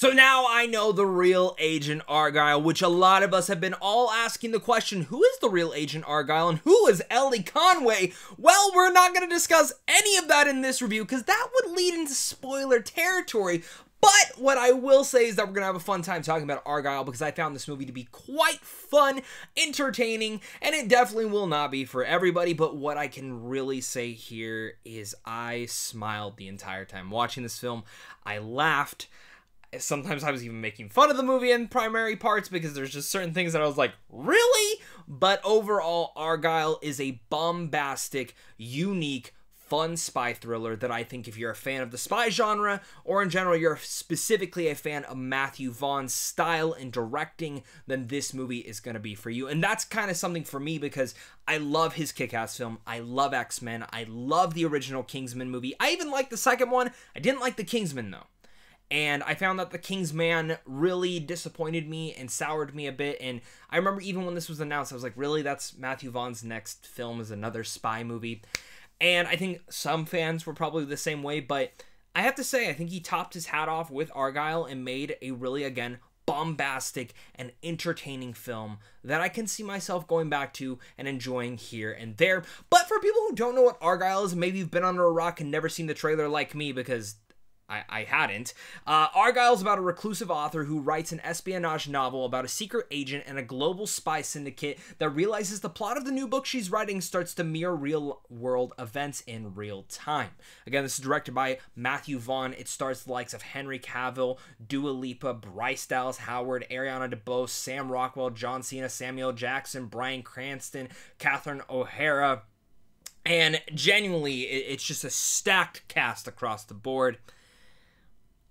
So now I know the real Agent Argylle, which a lot of us have been all asking the question, who is the real Agent Argylle and who is Elly Conway? Well, we're not going to discuss any of that in this review because that would lead into spoiler territory. But what I will say is that we're going to have a fun time talking about Argylle because I found this movie to be quite fun, entertaining, and it definitely will not be for everybody. But what I can really say here is I smiled the entire time watching this film. I laughed. Sometimes I was even making fun of the movie in primary parts because there's just certain things that I was like, really? But overall, Argylle is a bombastic, unique, fun spy thriller that I think if you're a fan of the spy genre, or in general you're specifically a fan of Matthew Vaughn's style and directing, then this movie is going to be for you. And that's kind of something for me because I love his Kick-Ass film. I love X-Men. I love the original Kingsman movie. I even like the second one. I didn't like the Kingsman though. And I found that the Kingsman really disappointed me and soured me a bit. And I remember even when this was announced, I was like, really? That's Matthew Vaughn's next film is another spy movie? And I think some fans were probably the same way. But I have to say, I think he topped his hat off with Argylle and made a really, again, bombastic and entertaining film that I can see myself going back to and enjoying here and there. But for people who don't know what Argylle is, maybe you've been under a rock and never seen the trailer like me because I hadn't. Argylle's about a reclusive author who writes an espionage novel about a secret agent and a global spy syndicate that realizes the plot of the new book she's writing starts to mirror real-world events in real time. Again, this is directed by Matthew Vaughn. It stars the likes of Henry Cavill, Dua Lipa, Bryce Dallas Howard, Ariana DeBose, Sam Rockwell, John Cena, Samuel Jackson, Bryan Cranston, Catherine O'Hara, and genuinely, it's just a stacked cast across the board.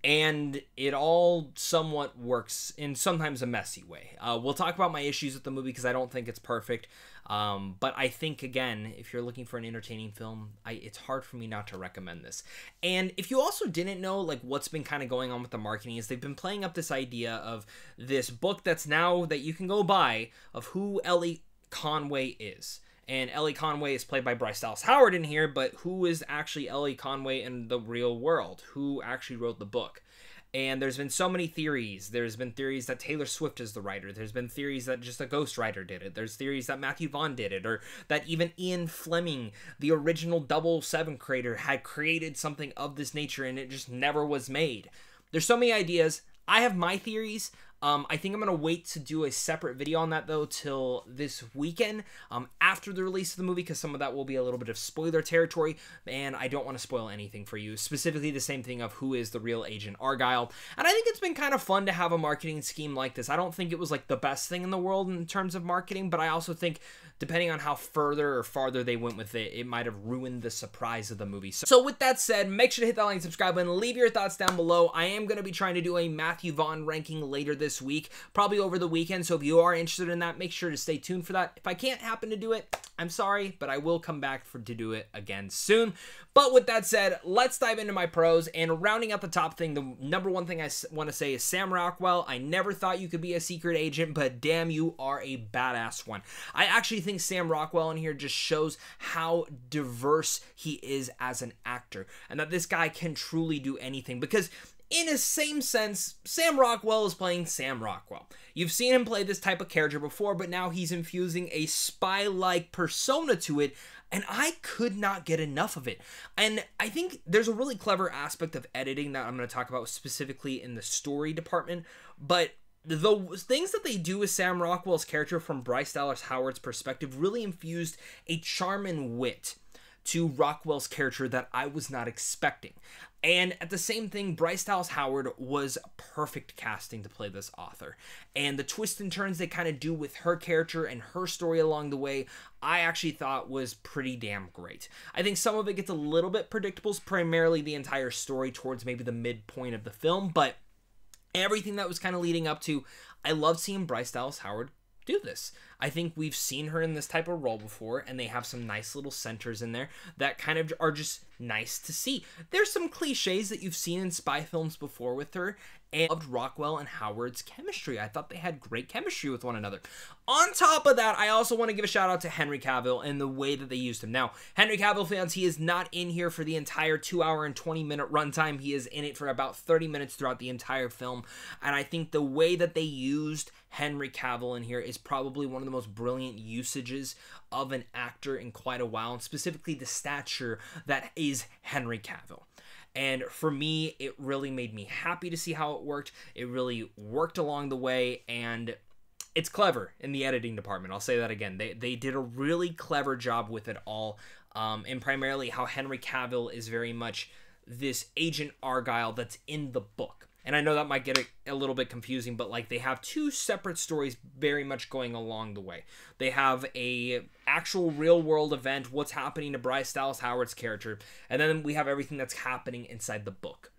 And it all somewhat works in sometimes a messy way. We'll talk about my issues with the movie because I don't think it's perfect. But I think, again, if you're looking for an entertaining film, it's hard for me not to recommend this. And if you also didn't know, like, what's been kind of going on with the marketing is they've been playing up this idea of this book that's now that you can go buy of who Elly Conway is. And Elly Conway is played by Bryce Dallas Howard in here, but who is actually Elly Conway in the real world? Who actually wrote the book? And there's been so many theories. There's been theories that Taylor Swift is the writer. There's been theories that just a ghostwriter did it. There's theories that Matthew Vaughn did it, or that even Ian Fleming, the original 007 creator, had created something of this nature and it just never was made. There's so many ideas. I have my theories. I think I'm going to wait to do a separate video on that, though, till this weekend after the release of the movie, because some of that will be a little bit of spoiler territory, and I don't want to spoil anything for you, specifically the same thing of who is the real Agent Argylle. And I think it's been kind of fun to have a marketing scheme like this. I don't think it was like the best thing in the world in terms of marketing, but I also think depending on how further or farther they went with it, it might have ruined the surprise of the movie. So with that said, make sure to hit that like and subscribe button, leave your thoughts down below. I am going to be trying to do a Matthew Vaughn ranking later this week, probably over the weekend, so if you are interested in that, make sure to stay tuned for that. If I can't happen to do it, I'm sorry, but I will come back to do it again soon. But with that said, let's dive into my pros, and rounding out the top thing, the number one thing I want to say is Sam Rockwell. I never thought you could be a secret agent, but damn, you are a badass one. I actually think Sam Rockwell in here just shows how diverse he is as an actor, and that this guy can truly do anything, because in a same sense, Sam Rockwell is playing Sam Rockwell. You've seen him play this type of character before, but now he's infusing a spy-like persona to it, and I could not get enough of it. And I think there's a really clever aspect of editing that I'm going to talk about specifically in the story department, but the things that they do with Sam Rockwell's character from Bryce Dallas Howard's perspective really infused a charm and wit to Rockwell's character that I was not expecting. And at the same thing, Bryce Dallas Howard was perfect casting to play this author. And the twists and turns they kind of do with her character and her story along the way, I actually thought was pretty damn great. I think some of it gets a little bit predictable, primarily the entire story towards maybe the midpoint of the film, but everything that was kind of leading up to, I loved seeing Bryce Dallas Howard do this. I think we've seen her in this type of role before, and they have some nice little centers in there that kind of are just nice to see. There's some cliches that you've seen in spy films before with her, And I loved Rockwell and Howard's chemistry. I thought they had great chemistry with one another. On top of that, I also want to give a shout out to Henry Cavill and the way that they used him. Now, Henry Cavill fans, he is not in here for the entire 2 hour and 20 minute runtime. He is in it for about 30 minutes throughout the entire film. And I think the way that they used Henry Cavill in here is probably one of the most brilliant usages of an actor in quite a while, and specifically the stature that is Henry Cavill. And for me, it really made me happy to see how it worked. It really worked along the way, and it's clever in the editing department. I'll say that again. They did a really clever job with it all, and primarily how Henry Cavill is very much this Agent Argylle that's in the book. And I know that might get a little bit confusing, but like they have two separate stories very much going along the way. They have a actual real world event, what's happening to Bryce Dallas Howard's character, and then we have everything that's happening inside the book.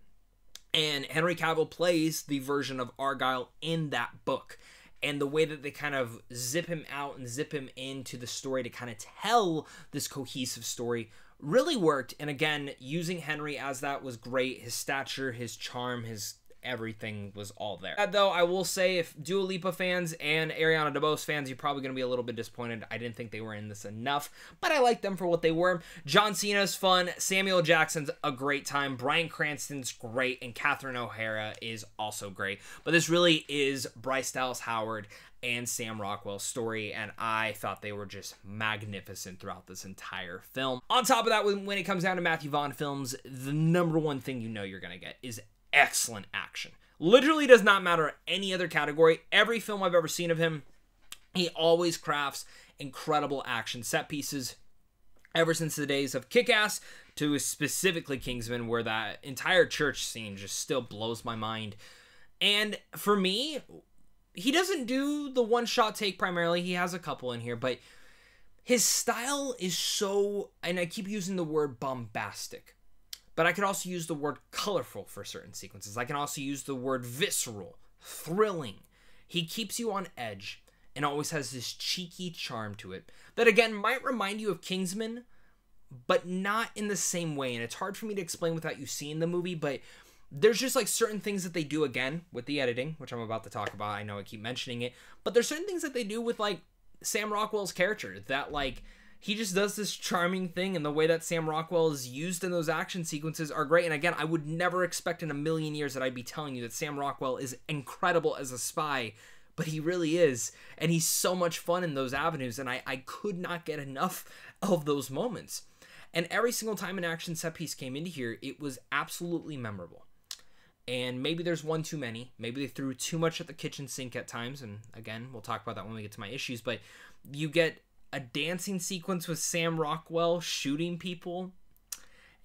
And Henry Cavill plays the version of Argylle in that book. And the way that they kind of zip him out and zip him into the story to kind of tell this cohesive story really worked. And again, using Henry as that was great. His stature, his charm, his everything was all there. Though I will say, if Dua Lipa fans and Ariana DeBose fans, you're probably going to be a little bit disappointed. I didn't think they were in this enough, but I like them for what they were. John Cena's fun, Samuel Jackson's a great time, Bryan Cranston's great, and Catherine O'Hara is also great. But this really is Bryce Dallas Howard and Sam Rockwell's story, and I thought they were just magnificent throughout this entire film. On top of that, when it comes down to Matthew Vaughn films, the number one thing you know you're going to get is excellent action. Literally does not matter any other category. Every film I've ever seen of him, he always crafts incredible action set pieces. Ever since the days of Kick-Ass to specifically Kingsman, where that entire church scene just still blows my mind. And for me, he doesn't do the one-shot take primarily. He has a couple in here, but his style is so, and I keep using the word bombastic, but I could also use the word colorful for certain sequences. I can also use the word visceral, thrilling. He keeps you on edge and always has this cheeky charm to it that, again, might remind you of Kingsman, but not in the same way. And it's hard for me to explain without you seeing the movie, but there's just like certain things that they do, again, with the editing, which I'm about to talk about. I know I keep mentioning it, but there's certain things that they do with like Sam Rockwell's character that like, he just does this charming thing, and the way that Sam Rockwell is used in those action sequences are great. And again, I would never expect in a million years that I'd be telling you that Sam Rockwell is incredible as a spy, but he really is. And he's so much fun in those avenues, and I could not get enough of those moments. And every single time an action set piece came into here, it was absolutely memorable. And maybe there's one too many. Maybe they threw too much at the kitchen sink at times, and again, we'll talk about that when we get to my issues, but you get a dancing sequence with Sam Rockwell shooting people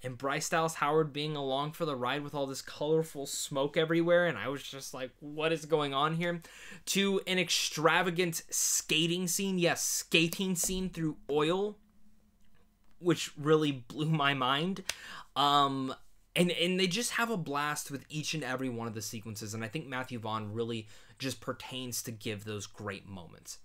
and Bryce Dallas Howard being along for the ride with all this colorful smoke everywhere, and I was just like, what is going on here? To an extravagant skating scene, yes, skating scene through oil, which really blew my mind. And they just have a blast with each and every one of the sequences, and I think Matthew Vaughn really just pertains to give those great moments.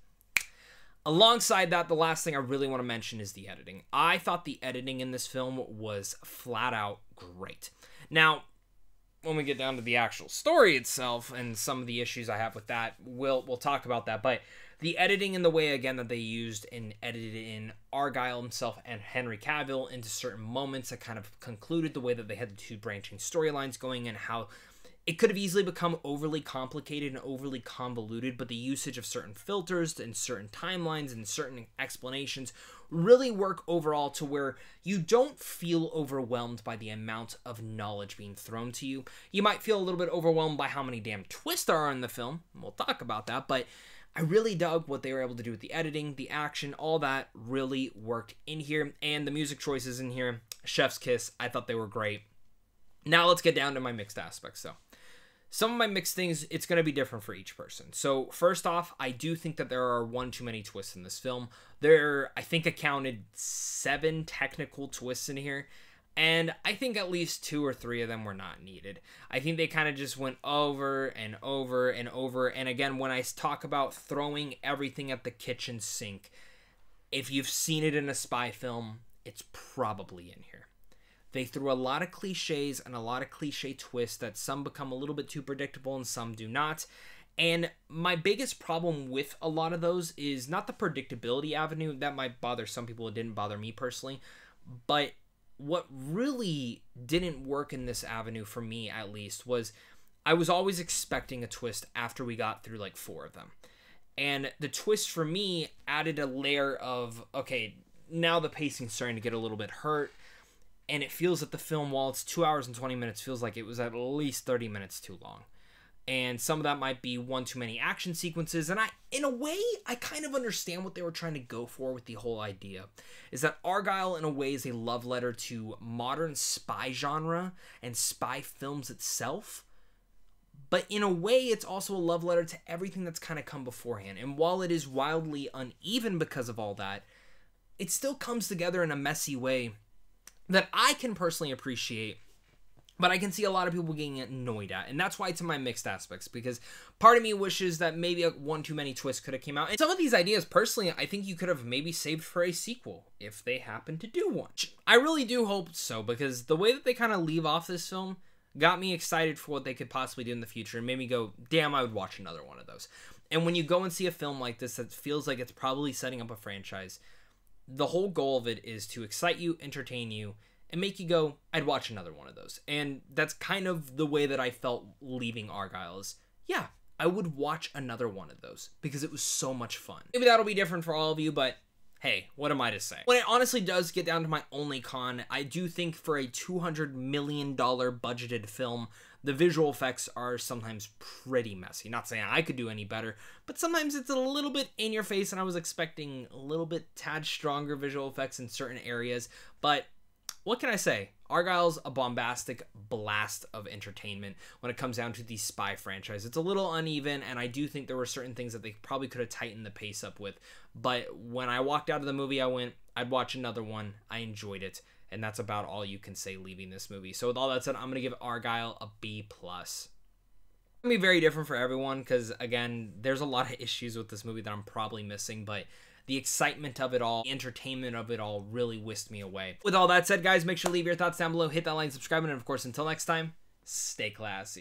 Alongside that, the last thing I really want to mention is the editing. I thought the editing in this film was flat out great. Now, when we get down to the actual story itself and some of the issues I have with that, we'll talk about that. But the editing and the way, again, that they used and edited in Argylle himself and Henry Cavill into certain moments that kind of concluded the way that they had the two branching storylines going, and how it could have easily become overly complicated and overly convoluted, but the usage of certain filters and certain timelines and certain explanations really work overall to where you don't feel overwhelmed by the amount of knowledge being thrown to you. You might feel a little bit overwhelmed by how many damn twists there are in the film, and we'll talk about that, but I really dug what they were able to do with the editing, the action, all that really worked in here, and the music choices in here, chef's kiss, I thought they were great. Now let's get down to my mixed aspects, though. Some of my mixed things, it's going to be different for each person. So first off, I do think that there are one too many twists in this film. I think I counted 7 technical twists in here, and I think at least 2 or 3 of them were not needed. I think they kind of just went over and over and over. And again, when I talk about throwing everything at the kitchen sink, if you've seen it in a spy film, it's probably in here. They threw a lot of cliches and a lot of cliche twists that some become a little bit too predictable and some do not. And my biggest problem with a lot of those is not the predictability avenue. That might bother some people. It didn't bother me personally. But what really didn't work in this avenue, for me at least, was I was always expecting a twist after we got through like 4 of them. And the twist for me added a layer of, okay, now the pacing's starting to get a little bit hurt. And it feels that the film, while it's 2 hours and 20 minutes, feels like it was at least 30 minutes too long. And some of that might be one too many action sequences. And in a way, I kind of understand what they were trying to go for with the whole idea. Is that Argylle, in a way, is a love letter to modern spy genre and spy films itself. But in a way, it's also a love letter to everything that's kind of come beforehand. And while it is wildly uneven because of all that, it still comes together in a messy way that I can personally appreciate, but I can see a lot of people getting annoyed at. And that's why it's in my mixed aspects, because part of me wishes that maybe one too many twists could have came out. And some of these ideas, personally, I think you could have maybe saved for a sequel if they happen to do one. I really do hope so, because the way that they kind of leave off this film got me excited for what they could possibly do in the future and made me go, damn, I would watch another one of those. And when you go and see a film like this that feels like it's probably setting up a franchise, the whole goal of it is to excite you, entertain you, and make you go, I'd watch another one of those. And that's kind of the way that I felt leaving Argylle is, yeah, I would watch another one of those because it was so much fun. Maybe that'll be different for all of you, but hey, what am I to say? When it honestly does get down to my only con, I do think for a $200 million budgeted film, the visual effects are sometimes pretty messy. Not saying I could do any better, but sometimes it's a little bit in your face, and I was expecting a little bit tad stronger visual effects in certain areas. But what can I say? Argylle's a bombastic blast of entertainment when it comes down to the spy franchise. It's a little uneven, and I do think there were certain things that they probably could have tightened the pace up with. But when I walked out of the movie, I went, I'd watch another one. I enjoyed it, and that's about all you can say leaving this movie. So with all that said, I'm going to give Argylle a B+. It's going to be very different for everyone because, again, there's a lot of issues with this movie that I'm probably missing, but the excitement of it all, the entertainment of it all really whisked me away. With all that said, guys, make sure to leave your thoughts down below, hit that like, subscribe, and of course, until next time, stay classy.